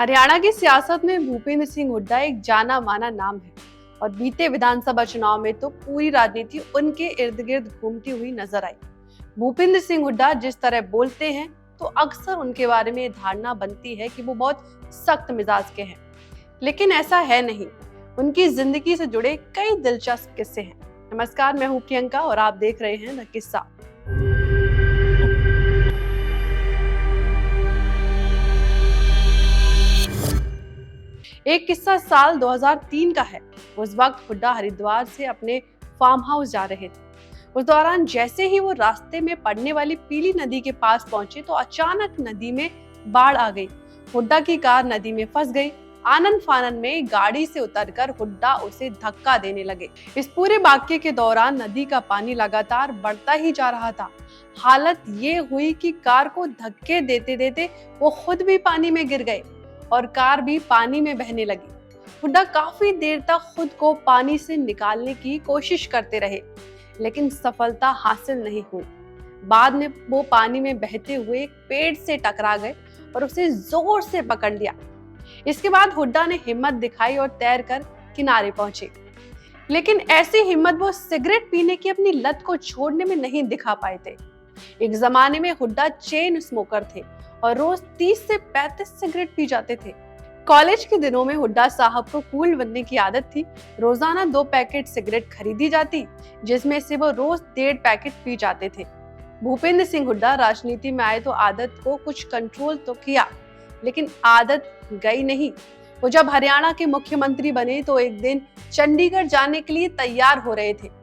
हरियाणा की सियासत में भूपेंद्र सिंह हुड्डा एक जाना माना नाम है और बीते विधानसभा चुनाव में तो पूरी राजनीति उनके इर्द गिर्द घूमती हुई नजर आई। भूपेंद्र सिंह हुड्डा जिस तरह बोलते हैं तो अक्सर उनके बारे में धारणा बनती है कि वो बहुत सख्त मिजाज के हैं, लेकिन ऐसा है नहीं। उनकी जिंदगी से जुड़े कई दिलचस्प किस्से हैं। नमस्कार, मैं हूं प्रियंका और आप देख रहे हैं द किस्सा। एक किस्सा साल 2003 का है। उस वक्त हुड्डा हरिद्वार से अपने फार्म हाउस जा रहे थे। उस दौरान जैसे ही वो रास्ते में पड़ने वाली पीली नदी के पास पहुंचे तो अचानक नदी में बाढ़ आ गई। हुड्डा की कार नदी में फंस गई। आनन फानन में गाड़ी से उतरकर हुड्डा उसे धक्का देने लगे। इस पूरे वाकये के दौरान नदी का पानी लगातार बढ़ता ही जा रहा था। हालत ये हुई कि कार को धक्के देते देते वो खुद भी पानी में गिर गए और कार भी पानी में बहने लगी। हुड्डा काफी देर तक खुद को पानी से निकालने की कोशिश करते रहे, लेकिन सफलता हासिल नहीं हुई। बाद में वो पानी में बहते हुए एक पेड़ से टकरा गए और उसे जोर से पकड़ लिया। इसके बाद हुड्डा ने हिम्मत दिखाई और तैरकर किनारे पहुंचे, लेकिन ऐसी हिम्मत वो सिगरेट पीने की अपनी लत को छोड़ने में नहीं दिखा पाए थे। एक जमाने में हुड्डा चेन स्मोकर थे और रोज 30 से 35 सिगरेट पी जाते थे। कॉलेज के दिनों में हुड्डा साहब को कूल बनने की आदत थी। रोजाना 2 पैकेट सिगरेट खरीदी जाती, जिसमें से वो रोज 1.5 पैकेट पी जाते थे। भूपेंद्र सिंह हुड्डा राजनीति में आए तो आदत को कुछ कंट्रोल तो किया, लेकिन आदत गई नहीं। वो जब हरियाणा के मुख्यमंत्री बने तो एक दिन चंडीगढ़ जाने के लिए तैयार हो रहे थे।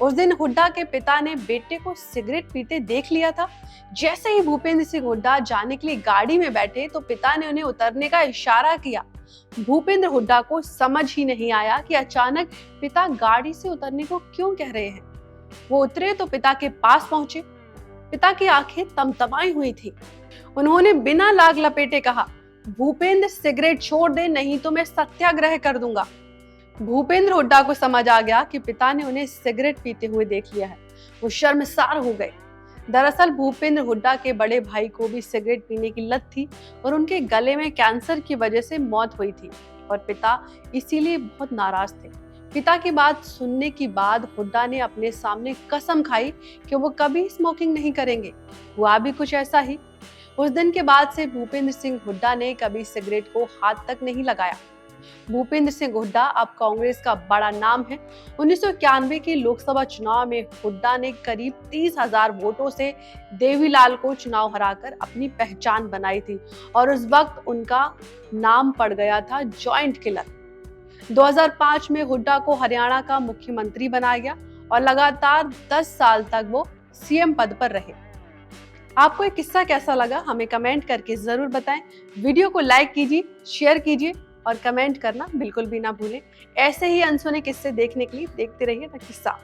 उस दिन हुड्डा के पिता ने बेटे को सिगरेट पीते देख लिया था। जैसे ही भूपेंद्र सिंह हुड्डा जाने के लिए गाड़ी में बैठे तो पिता ने उन्हें उतरने का इशारा किया। भूपेंद्र हुड्डा को समझ ही नहीं आया कि अचानक पिता गाड़ी से उतरने को क्यों कह रहे हैं। वो उतरे तो पिता के पास पहुंचे। पिता की आंखें तमतमाई हुई थी। उन्होंने बिना लाग लपेटे कहा, भूपेंद्र सिगरेट छोड़ दे, नहीं तो मैं सत्याग्रह कर दूंगा। भूपेंद्र हुड्डा को समझ आ गया कि पिता ने उन्हें सिगरेट पीते हुए देख लिया है। वो शर्मसार हो गए। दरअसल भूपेंद्र हुड्डा के बड़े भाई को भी सिगरेट पीने की लत थी और उनके गले में कैंसर की वजह से मौत हुई थी और पिता इसीलिए बहुत नाराज थे। पिता की बात सुनने के बाद हुड्डा ने अपने सामने कसम खाई कि वो कभी स्मोकिंग नहीं करेंगे। हुआ भी कुछ ऐसा ही। उस दिन के बाद से भूपेंद्र सिंह हुड्डा ने कभी सिगरेट को हाथ तक नहीं लगाया। भूपेंद्र सिंह हुड्डा अब कांग्रेस का बड़ा नाम है। 1991 के लोकसभा चुनाव में हुड्डा ने करीब 30,000 वोटों से देवीलाल को चुनाव हराकर अपनी पहचान बनाई थी और उस वक्त उनका नाम पड़ गया था जॉइंट किलर। 2005 में हुड्डा को हरियाणा का मुख्यमंत्री बनाया गया और लगातार 10 साल तक वो सीएम पद पर रहे। आपको ये किस्सा कैसा लगा, हमें कमेंट करके जरूर बताएं। वीडियो को लाइक कीजिए, शेयर कीजिए और कमेंट करना बिल्कुल भी ना भूलें। ऐसे ही अनसुने किस्से देखने के लिए देखते रहिए द किस्सा।